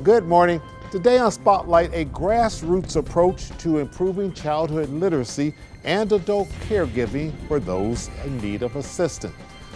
Good morning. Today on Spotlight, a grassroots approach to improving childhood literacy and adult caregiving for those in need of assistance.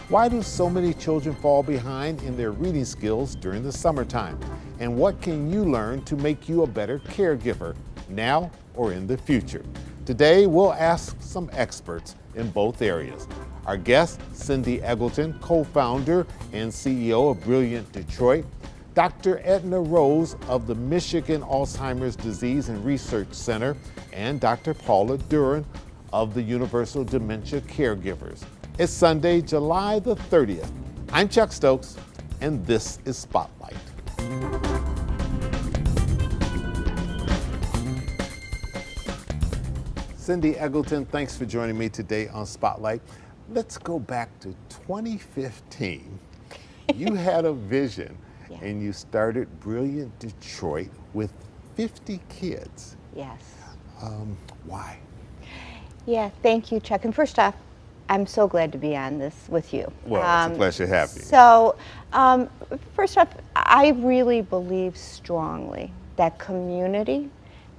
Why do so many children fall behind in their reading skills during the summertime? And what can you learn to make you a better caregiver now or in the future? Today, we'll ask some experts in both areas. Our guest, Cindy Eggleton, co-founder and CEO of Brilliant Detroit, Dr. Edna Rose of the Michigan Alzheimer's Disease and Research Center, and Dr. Paula Duran of the Universal Dementia Caregivers. It's Sunday, July the 30th. I'm Chuck Stokes, and this is Spotlight. Cindy Eggleton, thanks for joining me today on Spotlight. Let's go back to 2015. You had a vision. Yeah. And you started Brilliant Detroit with 50 kids. Yes. Why? Yeah, thank you, Chuck. And first off, I'm so glad to be on this with you. Well, it's a pleasure to have you. So, first off, I really believe strongly that community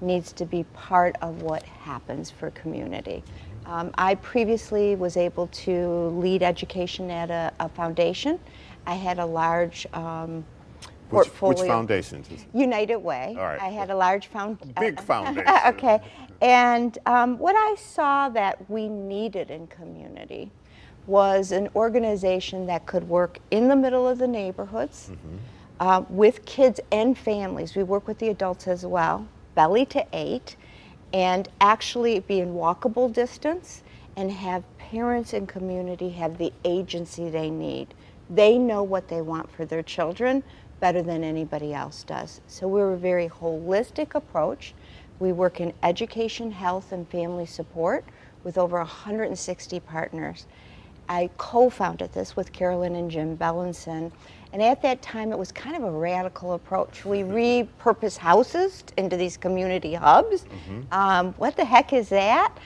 needs to be part of what happens for community. I previously was able to lead education at a foundation. I had a large portfolio. Which foundation? United Way. All right. I had a large big foundation. Okay. And what I saw that we needed in community was an organization that could work in the middle of the neighborhoods with kids and families. We work with the adults as well, belly to 8, and actually be in walkable distance and have parents and community have the agency they need. They know what they want for their children better than anybody else does. So we're a very holistic approach. We work in education, health, and family support with over 160 partners. I co-founded this with Carolyn and Jim Bellinson, and at that time it was kind of a radical approach. We repurpose houses into these community hubs. What the heck is that?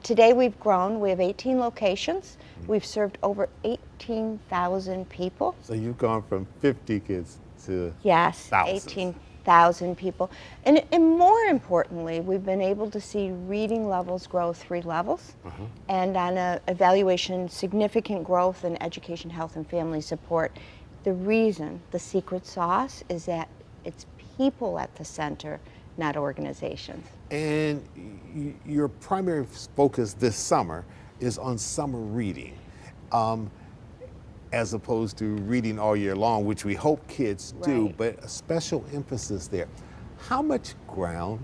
Today we've grown. We have 18 locations. We've served over 18,000 people. So you've gone from 50 kids to yes, thousands. 18,000 people. And more importantly, we've been able to see reading levels grow 3 levels. And on an evaluation, significant growth in education, health, and family support. The reason, the secret sauce, is that it's people at the center, not organizations. And your primary focus this summer is on summer reading, as opposed to reading all year long, which we hope kids do, but a special emphasis there. How much ground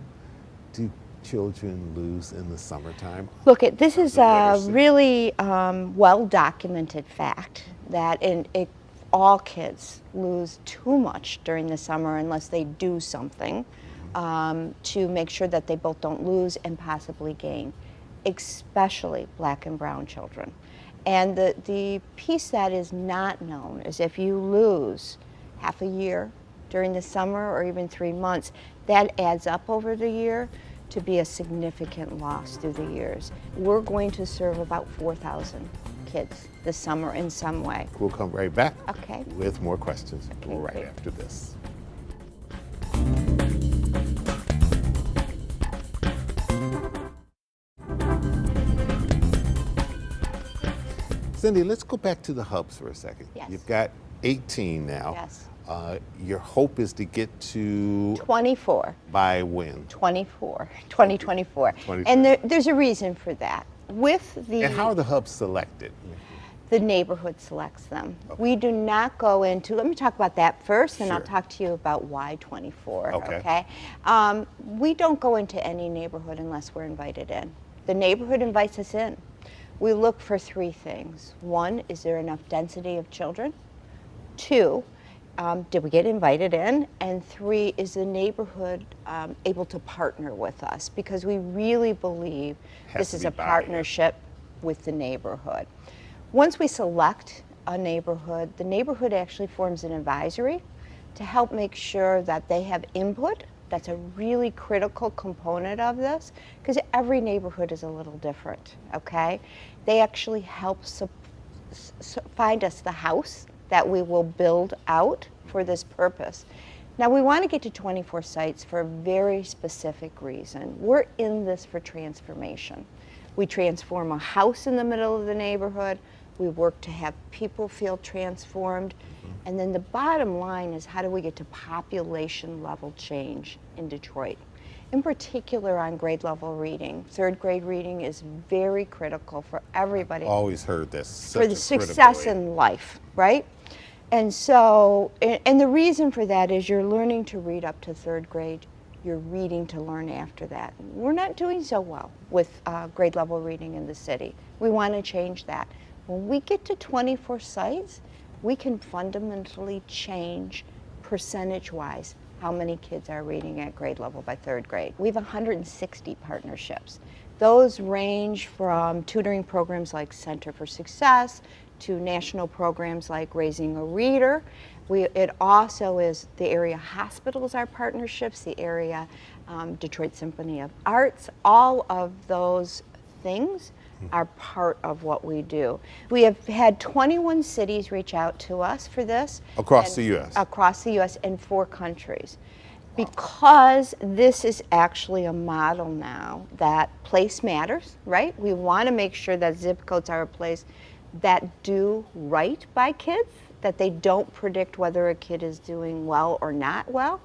do children lose in the summertime? Look, this is a really well-documented fact that all kids lose too much during the summer unless they do something to make sure that they both don't lose and possibly gain, especially Black and brown children. And the piece that is not known is if you lose half a year during the summer or even 3 months, that adds up over the year to be a significant loss through the years. We're going to serve about 4,000 kids this summer in some way. We'll come right back with more questions right after this. Cindy, let's go back to the hubs for a second. Yes. You've got 18 now. Yes. Your hope is to get to 24. By when? 2024. And there's a reason for that. And how are the hubs selected? The neighborhood selects them. We do not go into, let me talk about that first, and I'll talk to you about why 24, okay? We don't go into any neighborhood unless we're invited in. The neighborhood invites us in. We look for 3 things. 1, is there enough density of children? 2, did we get invited in? And 3, is the neighborhood able to partner with us? Because we really believe this is a partnership with the neighborhood. Once we select a neighborhood, the neighborhood actually forms an advisory to help make sure that they have input. That's a really critical component of this, because every neighborhood is a little different, okay? They actually help find us the house that we will build out for this purpose. Now we want to get to 24 sites for a very specific reason. We're in this for transformation. We transform a house in the middle of the neighborhood. We work to have people feel transformed. And then the bottom line is, how do we get to population level change in Detroit? In particular on grade level reading. Third grade reading is very critical for everybody. I've always heard this. For the success in life, right? And so, and the reason for that is you're learning to read up to third grade. You're reading to learn after that. We're not doing so well with grade level reading in the city. We want to change that. When we get to 24 sites, we can fundamentally change percentage-wise how many kids are reading at grade level by third grade. We have 160 partnerships. Those range from tutoring programs like Center for Success to national programs like Raising a Reader. It also is the area hospitals are partnerships, the area Detroit Symphony of Arts. All of those things are part of what we do. We have had 21 cities reach out to us for this. Across the U.S.? Across the U.S. and 4 countries. Because this is actually a model now that place matters, right? We want to make sure that zip codes are a place that do right by kids, that they don't predict whether a kid is doing well or not well.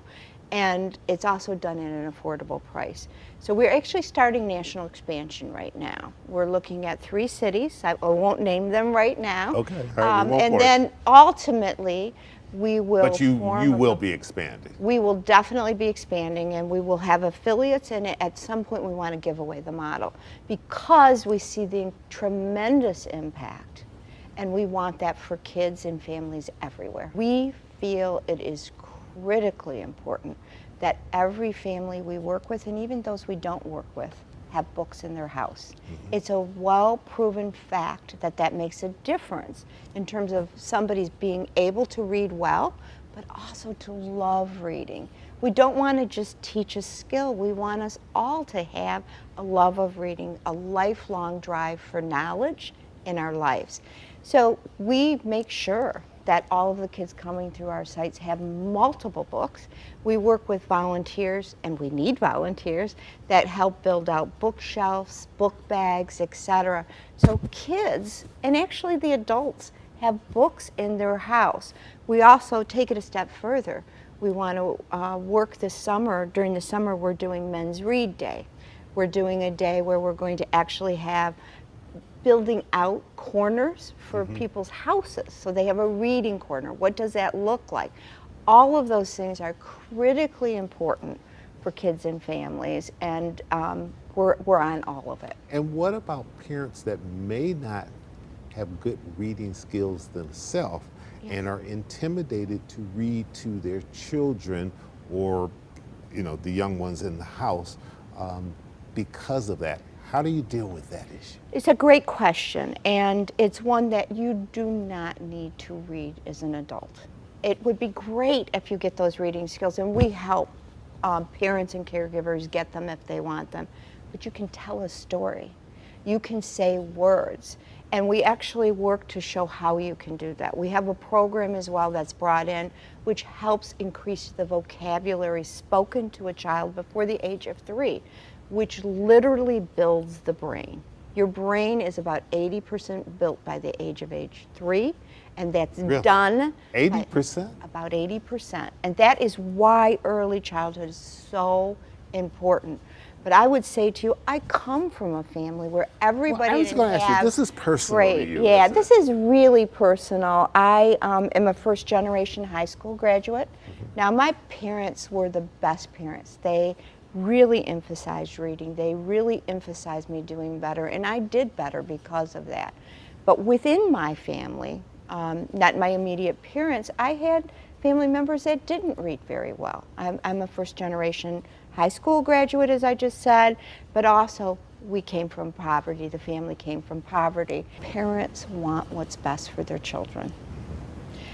And it's also done at an affordable price. So we're actually starting national expansion right now. We're looking at 3 cities. I won't name them right now. Okay. All right, and then ultimately, we will. But you will be expanding. We will definitely be expanding, and we will have affiliates, and at some point we want to give away the model because we see the tremendous impact, and we want that for kids and families everywhere. We feel it is critically important that every family we work with, and even those we don't work with, have books in their house. It's a well-proven fact that that makes a difference in terms of somebody's being able to read well, but also to love reading. We don't want to just teach a skill. We want us all to have a love of reading, a lifelong drive for knowledge in our lives. So we make sure that all of the kids coming through our sites have multiple books. We work with volunteers, and we need volunteers, that help build out bookshelves, book bags, etc. So kids, and actually the adults, have books in their house. We also take it a step further. We want to work this summer. During the summer, we're doing Men's Read Day. We're doing a day where we're going to actually have building out corners for people's houses, so they have a reading corner. What does that look like? All of those things are critically important for kids and families, and we're on all of it. And what about parents that may not have good reading skills themselves and are intimidated to read to their children or, you know, the young ones in the house because of that? How do you deal with that issue? It's a great question, and it's one that you do not need to read as an adult. It would be great if you get those reading skills, and we help parents and caregivers get them if they want them. But you can tell a story. You can say words. And we actually work to show how you can do that. We have a program as well that's brought in which helps increase the vocabulary spoken to a child before the age of 3, which literally builds the brain. Your brain is about 80% built by the age of 3, and that's done 80%? About 80%. And that is why early childhood is so important. But I would say to you, I come from a family where everybody I was going to ask you, this is personal to you. Yeah, this is really personal. I am a first-generation high school graduate. Now, my parents were the best parents. They really emphasized reading. They really emphasized me doing better, and I did better because of that. But within my family, not my immediate parents, I had family members that didn't read very well. I'm a first-generation high school graduate, as I just said, but also we came from poverty. The family came from poverty. Parents want what's best for their children.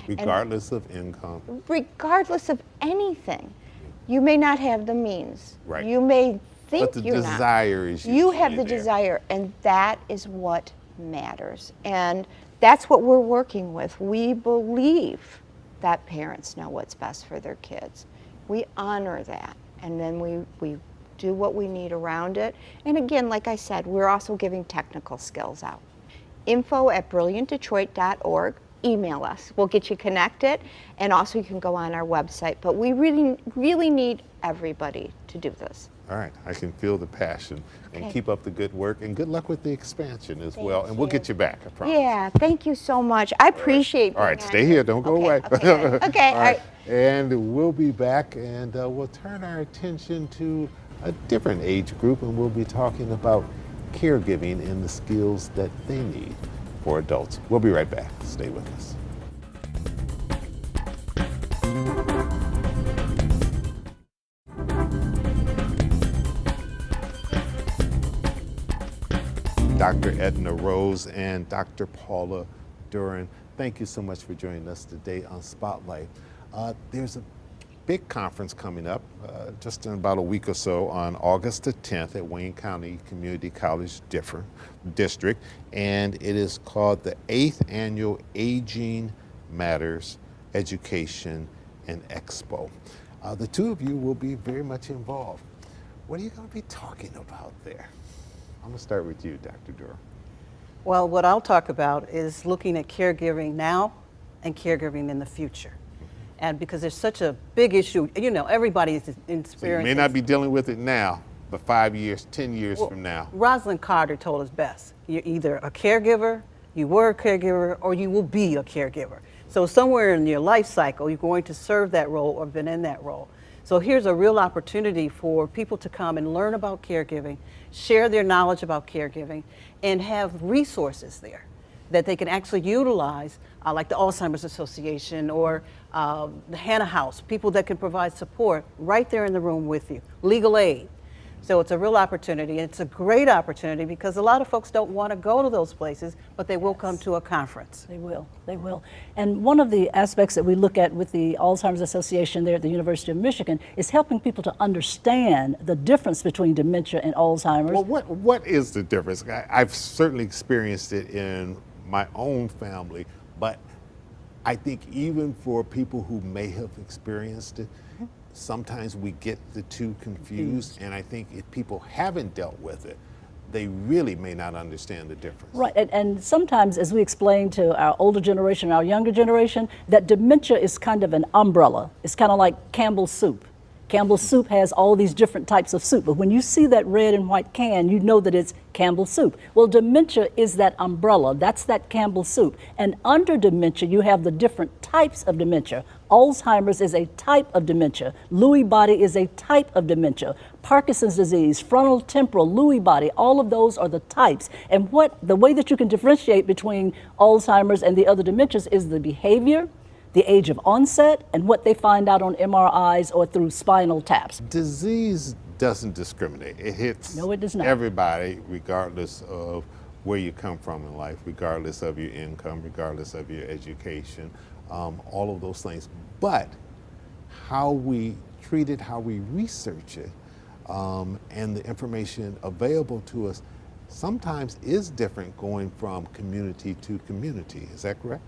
Regardless of income. Regardless of anything. You may not have the means. Right. You may think but the you're desire not. is You have the desire, and that is what matters. And that's what we're working with. We believe that parents know what's best for their kids. We honor that, and then we do what we need around it. And again, like I said, we're also giving technical skills out. info@brilliantdetroit.org. Email us. We'll get you connected, and also you can go on our website. But we really need everybody to do this. All right, I can feel the passion. And keep up the good work, and good luck with the expansion as well. And we'll get you back, I promise. Yeah, thank you so much. I appreciate All right, stay here, don't go away. Okay, all right. And we'll be back, and we'll turn our attention to a different age group, and we'll be talking about caregiving and the skills that they need for adults. We'll be right back. Stay with us. Dr. Edna Rose and Dr. Paula Duran, thank you so much for joining us today on Spotlight. There's a big conference coming up just in about a week or so on August the 10th at Wayne County Community College District, and it is called the 8th Annual Aging Matters Education and Expo. The two of you will be very much involved. What are you going to be talking about there? I'm going to start with you, Dr. Duran. Well, what I'll talk about is looking at caregiving now and caregiving in the future. And because there's such a big issue, you know, everybody is experiencing. So you may not be dealing with it now, but 5 years, 10 years from now. Rosalind Carter told us best. You're either a caregiver, you were a caregiver, or you will be a caregiver. So somewhere in your life cycle, you're going to serve that role or been in that role. So here's a real opportunity for people to come and learn about caregiving, share their knowledge about caregiving, and have resources there that they can actually utilize, like the Alzheimer's Association or the Hannah House, people that can provide support right there in the room with you, legal aid. So it's a real opportunity. It's a great opportunity because a lot of folks don't want to go to those places, but they will come to a conference. They will, they will. And one of the aspects that we look at with the Alzheimer's Association there at the University of Michigan is helping people to understand the difference between dementia and Alzheimer's. Well, what is the difference? I've certainly experienced it in my own family, but I think even for people who may have experienced it, sometimes we get the two confused, and I think if people haven't dealt with it, they really may not understand the difference. Right, and sometimes as we explain to our older generation, our younger generation, that dementia is kind of an umbrella. It's kind of like Campbell's soup. Campbell's soup has all these different types of soup, but when you see that red and white can, you know that it's Campbell's soup. Well, dementia is that umbrella. That's that Campbell's soup. And under dementia, you have the different types of dementia. Alzheimer's is a type of dementia. Lewy body is a type of dementia. Parkinson's disease, frontal temporal, Lewy body, all of those are the types. And the way that you can differentiate between Alzheimer's and the other dementias is the behavior, the age of onset, and what they find out on MRIs or through spinal taps. Disease doesn't discriminate. It hits No, it does not. everybody regardless of where you come from in life, regardless of your income, regardless of your education, all of those things. But how we treat it, how we research it, and the information available to us sometimes is different going from community to community. Is that correct?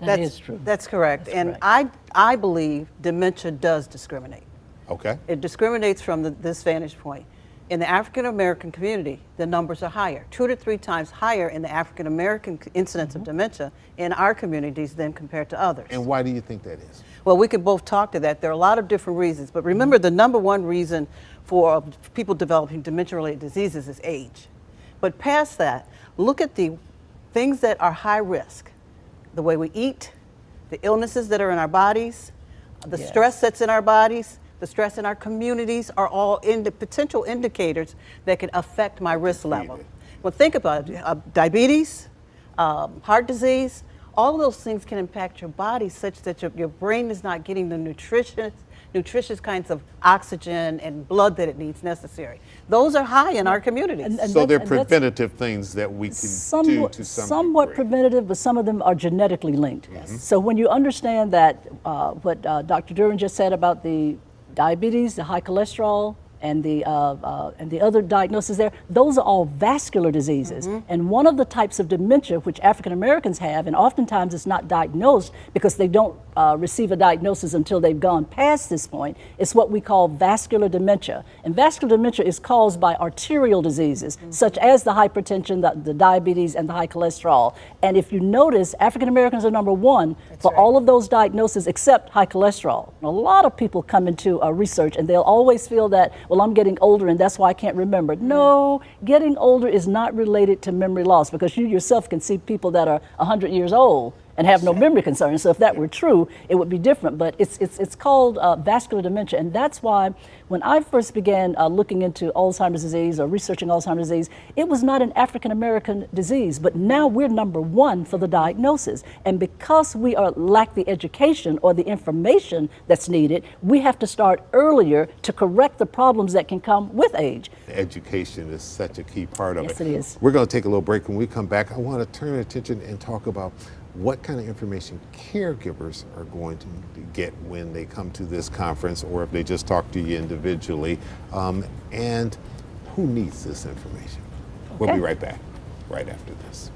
That is true. That's correct. That's and correct. I believe dementia does discriminate. Okay. It discriminates from this vantage point. In the African American community, the numbers are higher, 2 to 3 times higher in the African American incidence of dementia in our communities than compared to others. And why do you think that is? Well, we can both talk to that. There are a lot of different reasons, but remember the number one reason for people developing dementia-related diseases is age. But past that, look at the things that are high risk. The way we eat, the illnesses that are in our bodies, the stress that's in our bodies, the stress in our communities are all potential indicators that can affect my risk level. Well, think about it. Diabetes, heart disease, all of those things can impact your body such that your brain is not getting the nutritious kinds of oxygen and blood that it needs necessary. Those are high in our communities. So they're preventative things that we can do to some somewhat degree. preventative, but some of them are genetically linked. So when you understand that what Dr. Duran just said about the diabetes, the high cholesterol, and the other diagnoses there, those are all vascular diseases. And one of the types of dementia which African Americans have, and oftentimes it's not diagnosed because they don't receive a diagnosis until they've gone past this point is what we call vascular dementia. And vascular dementia is caused by arterial diseases, such as the hypertension, the diabetes, and the high cholesterol. And if you notice, African Americans are number one for all of those diagnoses except high cholesterol. And a lot of people come into research and they'll always feel that, well, I'm getting older and that's why I can't remember. No, getting older is not related to memory loss, because you yourself can see people that are 100 years old and have no memory concerns. So if that were true, it would be different. But it's called vascular dementia. And that's why when I first began looking into Alzheimer's disease or researching Alzheimer's disease, it was not an African-American disease. But now we're number one for the diagnosis. And because we lack the education or the information that's needed, we have to start earlier to correct the problems that can come with age. Education is such a key part of it. Yes, it is. We're going to take a little break. When we come back, I want to turn attention and talk about what kind of information caregivers are going to get when they come to this conference, or if they just talk to you individually, and who needs this information. Okay. We'll be right back, right after this.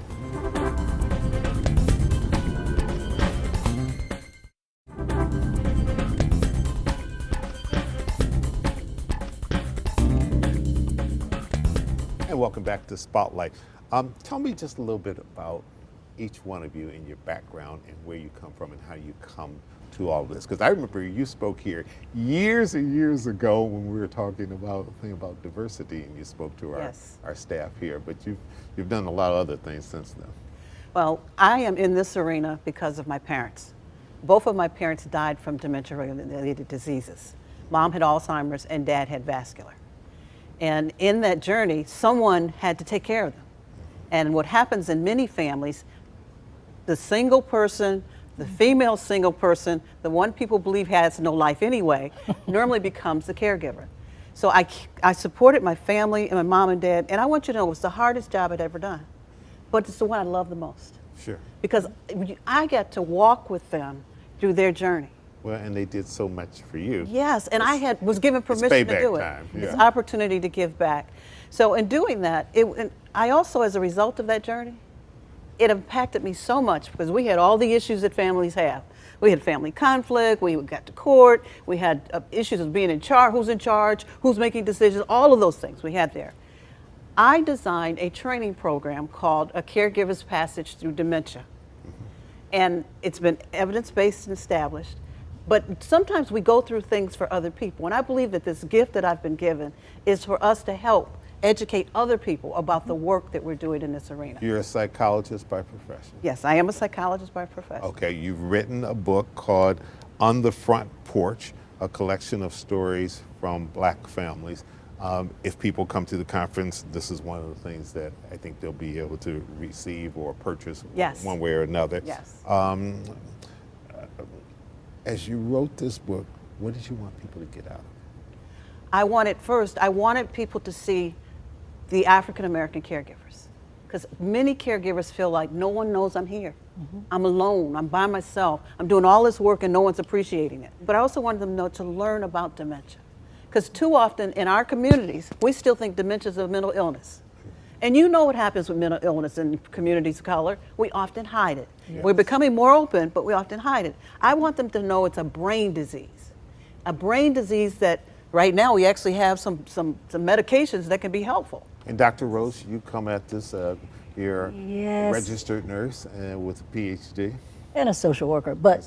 And welcome back to Spotlight. Tell me just a little bit about each one of you and your background and where you come from and how you come to all this. Because I remember you spoke here years and years ago when we were talking about diversity, and you spoke to our staff here, but you've done a lot of other things since then. Well, I am in this arena because of my parents. Both of my parents died from dementia-related diseases. Mom had Alzheimer's and Dad had vascular. And in that journey, someone had to take care of them. And what happens in many families, the single person, the female single person, the one people believe has no life anyway, normally becomes the caregiver. So I supported my family and my mom and dad, and I want you to know it was the hardest job I'd ever done, but it's the one I love the most. Sure. Because I got to walk with them through their journey. Well, and they did so much for you. Yes, and I was given permission to do it. Time. Yeah. It's opportunity to give back. So in doing that, I also, as a result of that journey, it impacted me so much because we had all the issues that families have. We had family conflict, we got to court, we had issues of being in charge, who's making decisions, all of those things we had there. I designed a training program called A Caregiver's Passage Through Dementia. And it's been evidence-based and established. But sometimes we go through things for other people. And I believe that this gift that I've been given is for us to help educate other people about the work that we're doing in this arena. You're a psychologist by profession? Yes, I am a psychologist by profession. Okay, you've written a book called On the Front Porch, a collection of stories from Black families. If people come to the conference, this is one of the things that I think they'll be able to receive or purchase one way or another. Yes. As you wrote this book, what did you want people to get out of it? I wanted people to see the African American caregivers, because many caregivers feel like no one knows I'm here. I'm alone, I'm by myself, I'm doing all this work and no one's appreciating it. But I also wanted them to learn about dementia, because too often in our communities, we still think dementia is a mental illness. And you know what happens with mental illness in communities of color. We often hide it. Yes. We're becoming more open, but we often hide it. I want them to know it's a brain disease. A brain disease that right now we actually have some medications that can be helpful. And Dr. Rose, you come at this, you're a registered nurse with a PhD. And a social worker. But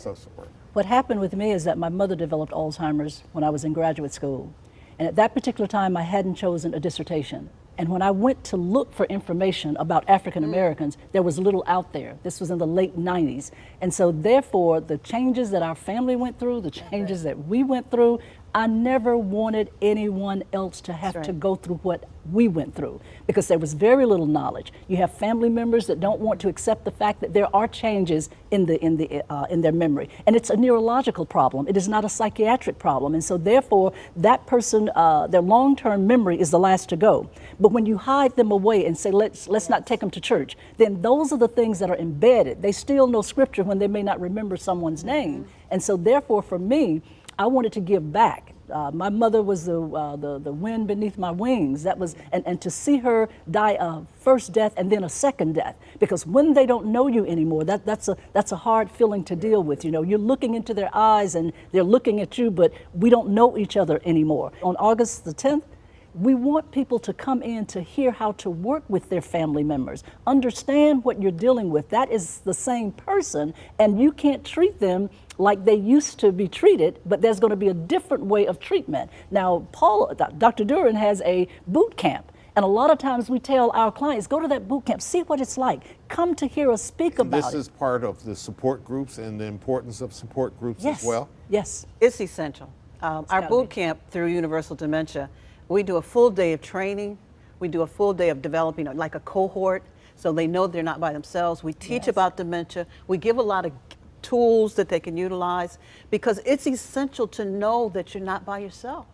what happened with me is that my mother developed Alzheimer's when I was in graduate school. And at that particular time, I hadn't chosen a dissertation. And when I went to look for information about African Americans, there was little out there. This was in the late 90s. And so therefore, the changes that our family went through, the changes that we went through, I never wanted anyone else to have to go through what we went through, because there was very little knowledge. You have family members that don't want to accept the fact that there are changes in their memory, and it's a neurological problem. It is not a psychiatric problem, and so therefore that person, their long-term memory is the last to go. But when you hide them away and say let's not take them to church, then those are the things that are embedded. They still know scripture when they may not remember someone's name, and so therefore for me, I wanted to give back. My mother was the wind beneath my wings. That was, and to see her die a first death and then a second death, because when they don't know you anymore, that's a hard feeling to deal with. You know, you're looking into their eyes and they're looking at you, but we don't know each other anymore. On August the 10th, we want people to come in to hear how to work with their family members, understand what you're dealing with. That is the same person, and you can't treat them like they used to be treated, but there's going to be a different way of treatment. Now, Dr. Duran has a boot camp, and a lot of times we tell our clients, go to that boot camp, see what it's like, come to hear us speak about it. This is part of the support groups and the importance of support groups as well? Yes. It's essential. Our boot camp through Universal Dementia, we do a full day of training. We do a full day of developing like a cohort, so they know they're not by themselves. We teach about dementia. We give a lot of tools that they can utilize, because it's essential to know that you're not by yourself.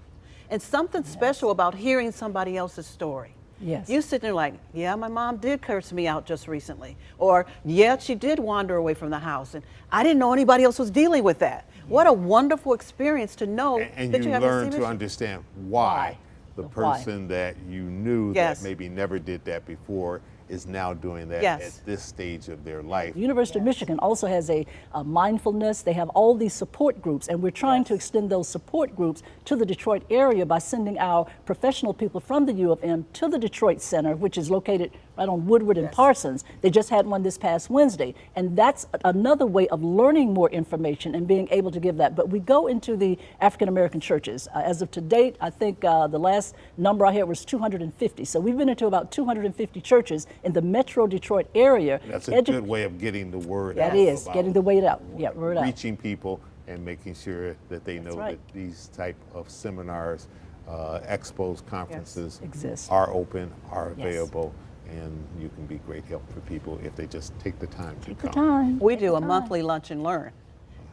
And something special about hearing somebody else's story. Yes. You sit there like, yeah, my mom did curse me out just recently. Or, yeah, she did wander away from the house, and I didn't know anybody else was dealing with that. What a wonderful experience to know and that you have learn the same to issue. understand why the person that you knew that maybe never did that before is now doing that at this stage of their life. The University of Michigan also has a mindfulness. They have all these support groups, and we're trying to extend those support groups to the Detroit area by sending our professional people from the U of M to the Detroit Center, which is located right on Woodward and Parsons. They just had one this past Wednesday, and that's another way of learning more information and being able to give that. But we go into the African American churches. As of to date, I think the last number I had was 250. So we've been into about 250 churches in the Metro Detroit area. That's a good way of getting the word out. That is, getting the word out. Yeah, word out. Reaching people and making sure that they know that these type of seminars, expos, conferences are open, are available, and you can be great help for people if they just take the time to come. We do a monthly lunch and learn.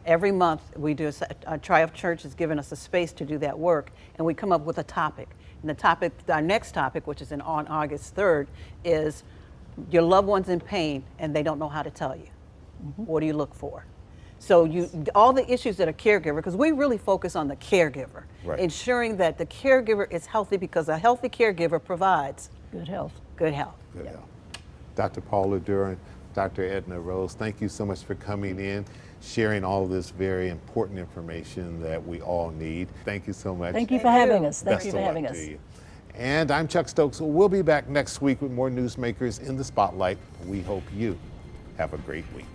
Every month we do a Triumph Church has given us a space to do that work, and we come up with a topic. And the topic, our next topic, which is on August 3rd, is your loved one's in pain and they don't know how to tell you. What do you look for? So all the issues that a caregiver, because we really focus on the caregiver, ensuring that the caregiver is healthy, because a healthy caregiver provides good health. Good health. Good health. Dr. Paula Duran, Dr. Edna Rose, thank you so much for coming in, sharing all this very important information that we all need. Thank you so much. Thank you for having us. Thank you for having us. And I'm Chuck Stokes. We'll be back next week with more newsmakers in the spotlight. We hope you have a great week.